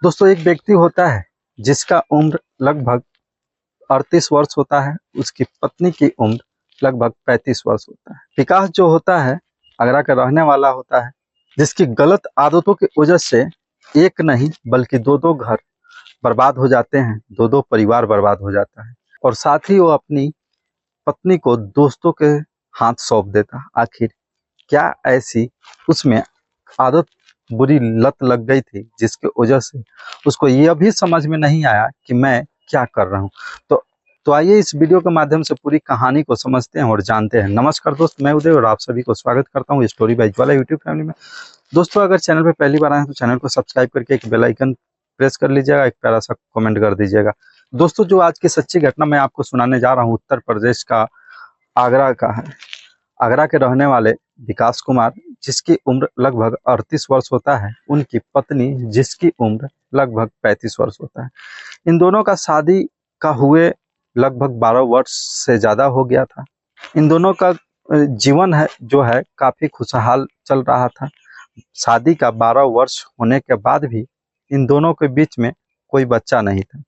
दोस्तों, एक व्यक्ति होता है जिसका उम्र लगभग 38 वर्ष होता है। उसकी पत्नी की उम्र लगभग 35 वर्ष होता है। विकास जो होता है आगरा का रहने वाला होता है, जिसकी गलत आदतों की वजह से एक नहीं बल्कि दो दो घर बर्बाद हो जाते हैं, दो दो परिवार बर्बाद हो जाता है और साथ ही वो अपनी पत्नी को दोस्तों के हाथ सौंप देता। आखिर क्या ऐसी उसमें आदत बुरी लत लग गई थी जिसकी वजह से उसको यह भी समझ में नहीं आया कि मैं क्या कर रहा हूँ। तो आइए इस वीडियो के माध्यम से पूरी कहानी को समझते हैं और जानते हैं। नमस्कार दोस्त, मैं उदय और आप सभी को स्वागत करता हूँ story by Jwala YouTube family में। दोस्तों, अगर चैनल पर पहली बार आए तो चैनल को सब्सक्राइब करके एक बेल आइकन प्रेस कर लीजिएगा, एक प्यारा सा कमेंट कर दीजिएगा। दोस्तों, जो आज की सच्ची घटना मैं आपको सुनाने जा रहा हूँ उत्तर प्रदेश का आगरा का है। आगरा के रहने वाले विकास कुमार, जिसकी उम्र लगभग 38 वर्ष होता है, उनकी पत्नी जिसकी उम्र लगभग 35 वर्ष होता है। इन दोनों का शादी का हुए लगभग 12 वर्ष से ज़्यादा हो गया था। इन दोनों का जीवन है जो है काफ़ी खुशहाल चल रहा था। शादी का 12 वर्ष होने के बाद भी इन दोनों के बीच में कोई बच्चा नहीं था।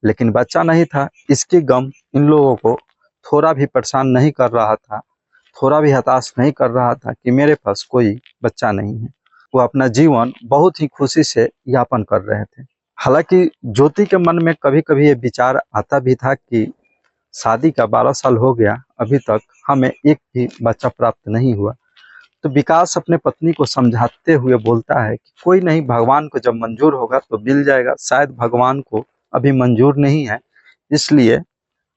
लेकिन बच्चा नहीं था इसकी गम इन लोगों को थोड़ा भी परेशान नहीं कर रहा था, थोड़ा भी हताश नहीं कर रहा था कि मेरे पास कोई बच्चा नहीं है। वो अपना जीवन बहुत ही खुशी से यापन कर रहे थे। हालांकि ज्योति के मन में कभी कभी ये विचार आता भी था कि शादी का 12 साल हो गया, अभी तक हमें एक भी बच्चा प्राप्त नहीं हुआ। तो विकास अपने पत्नी को समझाते हुए बोलता है कि कोई नहीं, भगवान को जब मंजूर होगा तो मिल जाएगा। शायद भगवान को अभी मंजूर नहीं है, इसलिए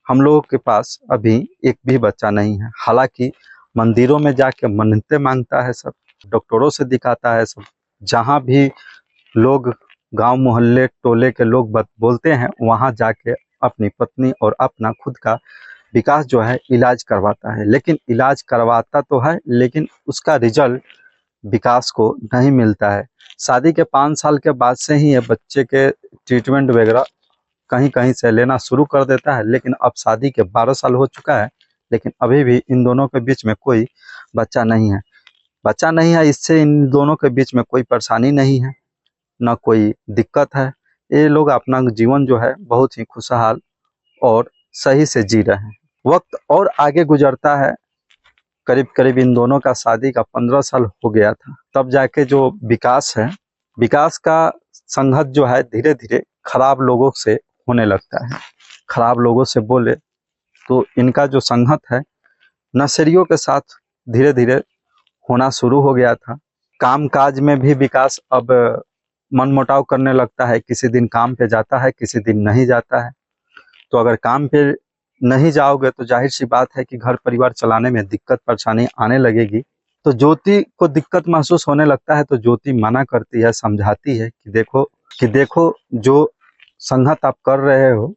हम लोगों के पास अभी एक भी बच्चा नहीं है। हालांकि मंदिरों में जाके मन्नतें मांगता है, सब डॉक्टरों से दिखाता है, सब जहाँ भी लोग गांव मोहल्ले टोले के लोग बोलते हैं वहां जाके अपनी पत्नी और अपना खुद का विकास जो है इलाज करवाता है। लेकिन इलाज करवाता तो है लेकिन उसका रिजल्ट विकास को नहीं मिलता है। शादी के 5 साल के बाद से ही ये बच्चे के ट्रीटमेंट वगैरह कहीं कहीं से लेना शुरू कर देता है। लेकिन अब शादी के 12 साल हो चुका है, लेकिन अभी भी इन दोनों के बीच में कोई बच्चा नहीं है। बच्चा नहीं है, इससे इन दोनों के बीच में कोई परेशानी नहीं है, ना कोई दिक्कत है। ये लोग अपना जीवन जो है बहुत ही खुशहाल और सही से जी रहे हैं। वक्त और आगे गुजरता है, करीब करीब इन दोनों का शादी का 15 साल हो गया था। तब जाके जो विकास है, विकास का संगत जो है धीरे धीरे खराब लोगों से होने लगता है। खराब लोगों से बोले तो इनका जो संगत है नशेड़ियों के साथ धीरे धीरे होना शुरू हो गया था। काम काज में भी विकास अब मनमुटाव करने लगता है। किसी दिन काम पे जाता है, किसी दिन नहीं जाता है। तो अगर काम पे नहीं जाओगे तो जाहिर सी बात है कि घर परिवार चलाने में दिक्कत परेशानी आने लगेगी। तो ज्योति को दिक्कत महसूस होने लगता है, तो ज्योति मना करती है, समझाती है कि देखो जो संगत आप कर रहे हो,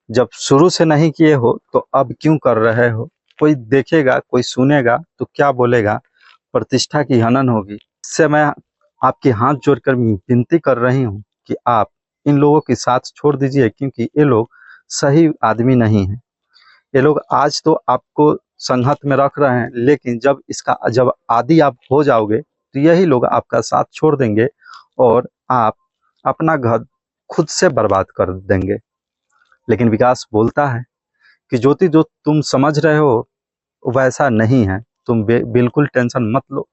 जब शुरू से नहीं किए हो तो अब क्यों कर रहे हो? कोई देखेगा, कोई सुनेगा तो क्या बोलेगा? प्रतिष्ठा की हनन होगी। इससे मैं आपके हाथ जोड़कर विनती कर रही हूँ कि आप इन लोगों के साथ छोड़ दीजिए, क्योंकि ये लोग सही आदमी नहीं हैं। ये लोग आज तो आपको संगत में रख रहे हैं, लेकिन जब आदी आप हो जाओगे तो यही लोग आपका साथ छोड़ देंगे और आप अपना घर खुद से बर्बाद कर देंगे। लेकिन विकास बोलता है कि ज्योति, जो तुम समझ रहे हो वैसा नहीं है। तुम बिल्कुल टेंशन मत लो,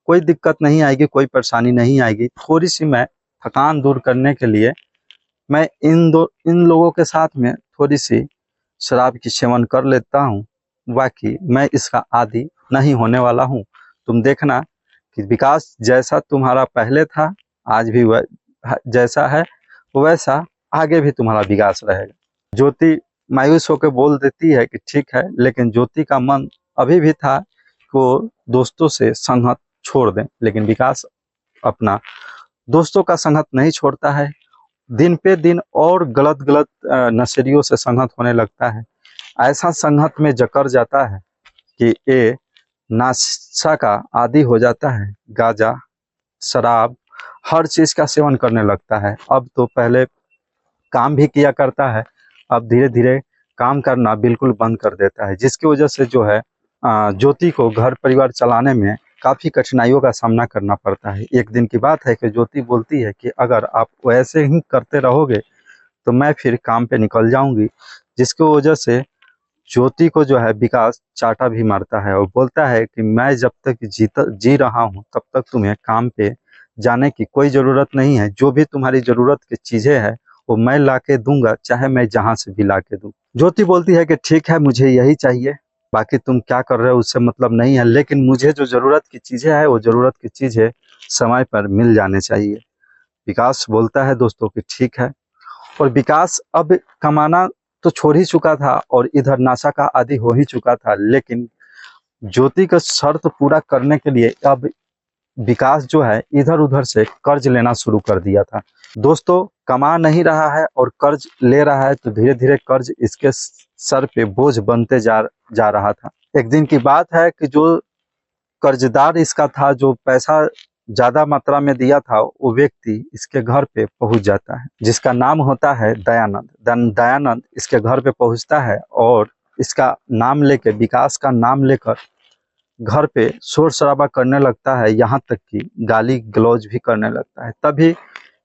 कोई दिक्कत नहीं आएगी, कोई परेशानी नहीं आएगी। थोड़ी सी मैं थकान दूर करने के लिए मैं इन लोगों के साथ में थोड़ी सी शराब की सेवन कर लेता हूँ, बाकी मैं इसका आदी नहीं होने वाला हूँ। तुम देखना कि विकास जैसा तुम्हारा पहले था, आज भी जैसा है वैसा आगे भी तुम्हारा विकास रहेगा। ज्योति मायूस होकर बोल देती है कि ठीक है, लेकिन ज्योति का मन अभी भी था कि वो दोस्तों से संगत छोड़ दें। लेकिन विकास अपना दोस्तों का संगत नहीं छोड़ता है। दिन पे दिन और गलत गलत नशेड़ियों से संगत होने लगता है। ऐसा संगत में जकड़ जाता है कि ये नशा का आदी हो जाता है। गांजा, शराब, हर चीज का सेवन करने लगता है। अब तो पहले काम भी किया करता है, अब धीरे धीरे काम करना बिल्कुल बंद कर देता है, जिसकी वजह से जो है ज्योति को घर परिवार चलाने में काफ़ी कठिनाइयों का सामना करना पड़ता है। एक दिन की बात है कि ज्योति बोलती है कि अगर आप वैसे ही करते रहोगे तो मैं फिर काम पे निकल जाऊंगी, जिसकी वजह से ज्योति को जो है विकास चाटा भी मारता है और बोलता है कि मैं जब तक जी रहा हूँ तब तक तुम्हें काम पे जाने की कोई ज़रूरत नहीं है। जो भी तुम्हारी ज़रूरत की चीज़ें हैं वो मैं ला के दूंगा, चाहे मैं जहाँ से भी ला के दूँ। ज्योति बोलती है कि ठीक है, मुझे यही चाहिए, बाकी तुम क्या कर रहे हो उससे मतलब नहीं है, लेकिन मुझे जो ज़रूरत की चीज़ें हैं वो ज़रूरत की चीज़ें समय पर मिल जाने चाहिए। विकास बोलता है दोस्तों कि ठीक है। और विकास अब कमाना तो छोड़ ही चुका था और इधर नशा का आदी हो ही चुका था, लेकिन ज्योति का शर्त पूरा करने के लिए अब विकास जो है इधर उधर से कर्ज लेना शुरू कर दिया था। दोस्तों, कमा नहीं रहा है और कर्ज ले रहा है, तो धीरे धीरे कर्ज इसके सर पे बोझ बनते जा रहा था। एक दिन की बात है कि जो कर्जदार इसका था, जो पैसा ज्यादा मात्रा में दिया था, वो व्यक्ति इसके घर पे पहुंच जाता है, जिसका नाम होता है दयानंद। दयानंद इसके घर पे पहुंचता है और इसका नाम लेके, विकास का नाम लेकर घर पे शोर शराबा करने लगता है, यहाँ तक कि गाली गलौज भी करने लगता है। तभी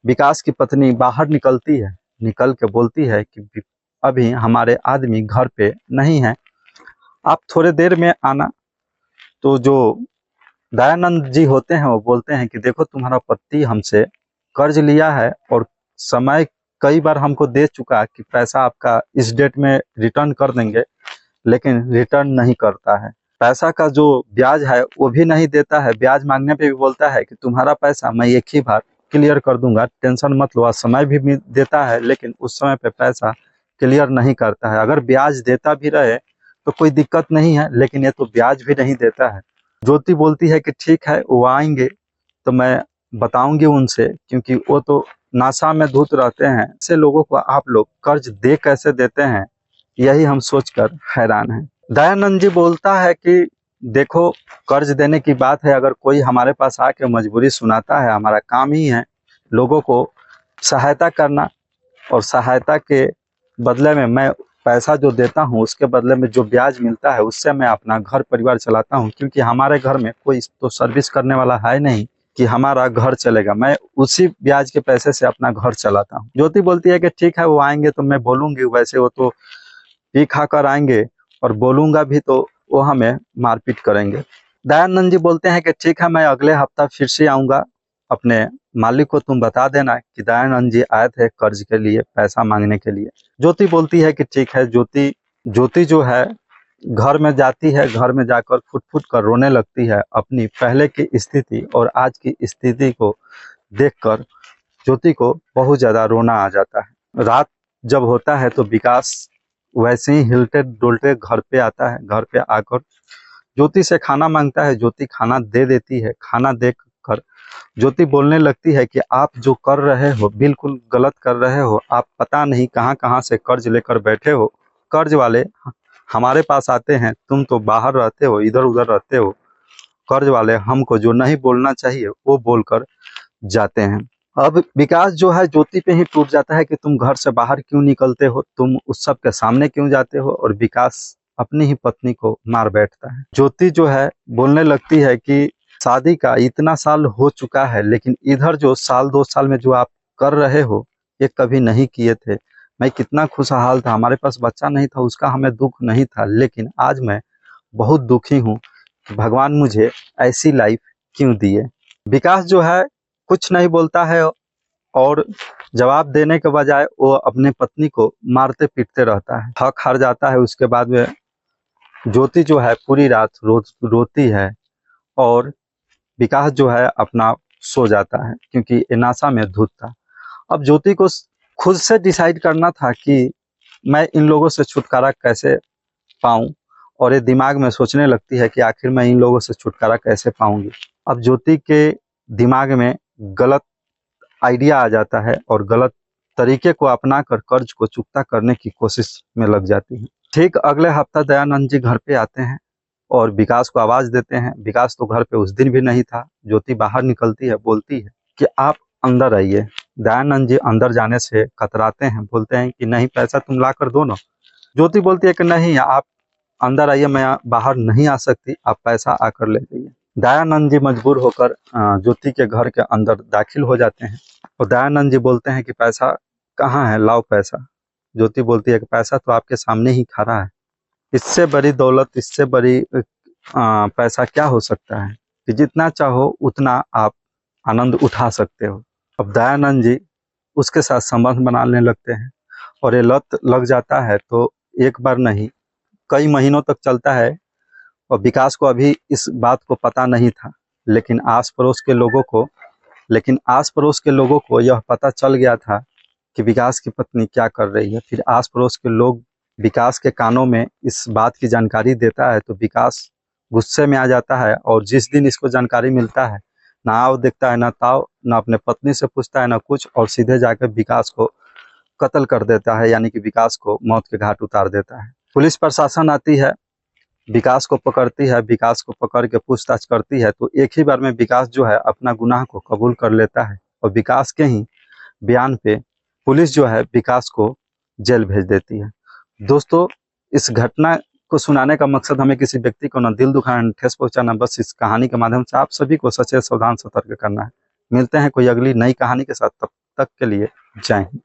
विकास की पत्नी बाहर निकलती है, निकल के बोलती है कि अभी हमारे आदमी घर पे नहीं है, आप थोड़े देर में आना। तो जो दयानंद जी होते हैं वो बोलते हैं कि देखो, तुम्हारा पति हमसे कर्ज लिया है और समय कई बार हमको दे चुका कि पैसा आपका इस डेट में रिटर्न कर देंगे, लेकिन रिटर्न नहीं करता है। पैसा का जो ब्याज है वो भी नहीं देता है, ब्याज मांगने पे भी बोलता है कि तुम्हारा पैसा मैं एक ही बार क्लियर कर दूंगा, टेंशन मत लो। समय भी देता है लेकिन उस समय पे पैसा क्लियर नहीं करता है। अगर ब्याज देता भी रहे तो कोई दिक्कत नहीं है, लेकिन ये तो ब्याज भी नहीं देता है। ज्योति बोलती है कि ठीक है, वो आएंगे तो मैं बताऊंगी उनसे, क्योंकि वो तो नाशा में धुत रहते हैं। ऐसे लोगों को आप लोग कर्ज दे कैसे देते हैं, यही हम सोचकर हैरान हैं। दयानंद जी बोलता है कि देखो, कर्ज देने की बात है, अगर कोई हमारे पास आके मजबूरी सुनाता है, हमारा काम ही है लोगों को सहायता करना, और सहायता के बदले में मैं पैसा जो देता हूँ उसके बदले में जो ब्याज मिलता है उससे मैं अपना घर परिवार चलाता हूँ, क्योंकि हमारे घर में कोई तो सर्विस करने वाला है नहीं कि हमारा घर चलेगा। मैं उसी ब्याज के पैसे से अपना घर चलाता हूँ। ज्योति बोलती है कि ठीक है, वो आएंगे तो मैं बोलूंगी, वैसे वो तो पी खा कर आएंगे और बोलूंगा भी तो वो हमें मारपीट करेंगे। दयानंद जी बोलते हैं कि ठीक है, मैं अगले हफ्ता फिर से आऊंगा, अपने मालिक को तुम बता देना कि दयानंद जी आए थे कर्ज के लिए, पैसा मांगने के लिए। ज्योति बोलती है कि ठीक है। ज्योति जो है घर में जाती है, घर में जाकर फुट फुट कर रोने लगती है। अपनी पहले की स्थिति और आज की स्थिति को देखकर ज्योति को बहुत ज्यादा रोना आ जाता है। रात जब होता है तो विकास वैसे ही हिलते डुलते घर पे आता है। घर पे आकर ज्योति से खाना मांगता है, ज्योति खाना दे देती है। खाना देकर ज्योति बोलने लगती है कि आप जो कर रहे हो बिल्कुल गलत कर रहे हो, आप पता नहीं कहाँ कहाँ से कर्ज लेकर बैठे हो। कर्ज वाले हमारे पास आते हैं, तुम तो बाहर रहते हो, इधर उधर रहते हो। कर्ज वाले हमको जो नहीं बोलना चाहिए वो बोलकर जाते हैं। अब विकास जो है ज्योति पे ही टूट जाता है कि तुम घर से बाहर क्यों निकलते हो, तुम उस सब के सामने क्यों जाते हो, और विकास अपनी ही पत्नी को मार बैठता है। ज्योति जो है बोलने लगती है कि शादी का इतना साल हो चुका है, लेकिन इधर जो साल 2 साल में जो आप कर रहे हो ये कभी नहीं किए थे। मैं कितना खुशहाल था, हमारे पास बच्चा नहीं था उसका हमें दुख नहीं था, लेकिन आज मैं बहुत दुखी हूँ कि भगवान मुझे ऐसी लाइफ क्यों दिए। विकास जो है कुछ नहीं बोलता है और जवाब देने के बजाय वो अपने पत्नी को मारते पीटते रहता है। थक हार जाता है। उसके बाद में ज्योति जो है पूरी रात रोती है और विकास जो है अपना सो जाता है, क्योंकि ये नाशा में धुत था। अब ज्योति को खुद से डिसाइड करना था कि मैं इन लोगों से छुटकारा कैसे पाऊं, और ये दिमाग में सोचने लगती है कि आखिर मैं इन लोगों से छुटकारा कैसे पाऊंगी। अब ज्योति के दिमाग में गलत आइडिया आ जाता है और गलत तरीके को अपनाकर कर्ज को चुकता करने की कोशिश में लग जाती है। ठीक अगले हफ्ता दयानंद जी घर पे आते हैं और विकास को आवाज देते हैं। विकास तो घर पे उस दिन भी नहीं था। ज्योति बाहर निकलती है, बोलती है कि आप अंदर आइए। दयानंद जी अंदर जाने से कतराते हैं, बोलते हैं कि नहीं, पैसा तुम ला कर दो ना। ज्योति बोलती है कि नहीं, आप अंदर आइए, मैं बाहर नहीं आ सकती, आप पैसा आकर ले जाइए। दयानंद जी मजबूर होकर ज्योति के घर के अंदर दाखिल हो जाते हैं और दयानंद जी बोलते हैं कि पैसा कहाँ है, लाओ पैसा। ज्योति बोलती है कि पैसा तो आपके सामने ही खड़ा है, इससे बड़ी दौलत, इससे बड़ी पैसा क्या हो सकता है कि जितना चाहो उतना आप आनंद उठा सकते हो। अब दयानंद जी उसके साथ संबंध बनाने लगते हैं और ये लत लग जाता है तो एक बार नहीं कई महीनों तक चलता है। और विकास को अभी इस बात को पता नहीं था, लेकिन आस पड़ोस के लोगों को यह पता चल गया था कि विकास की पत्नी क्या कर रही है। फिर आस पड़ोस के लोग विकास के कानों में इस बात की जानकारी देता है तो विकास गुस्से में आ जाता है और जिस दिन इसको जानकारी मिलता है ना आओ देखता है, ना ताओ, ना अपने पत्नी से पूछता है, ना कुछ, और सीधे जाकर विकास को कत्ल कर देता है, यानी कि विकास को मौत के घाट उतार देता है। पुलिस प्रशासन आती है, विकास को पकड़ती है, विकास को पकड़ के पूछताछ करती है तो एक ही बार में विकास जो है अपना गुनाह को कबूल कर लेता है और विकास के ही बयान पे पुलिस जो है विकास को जेल भेज देती है। दोस्तों, इस घटना को सुनाने का मकसद हमें किसी व्यक्ति को न दिल दुखाना, ठेस पहुंचाना, बस इस कहानी के माध्यम से आप सभी को सचेत, सावधान, सतर्क करना है। मिलते हैं कोई अगली नई कहानी के साथ, तब तक के लिए जय हिंद।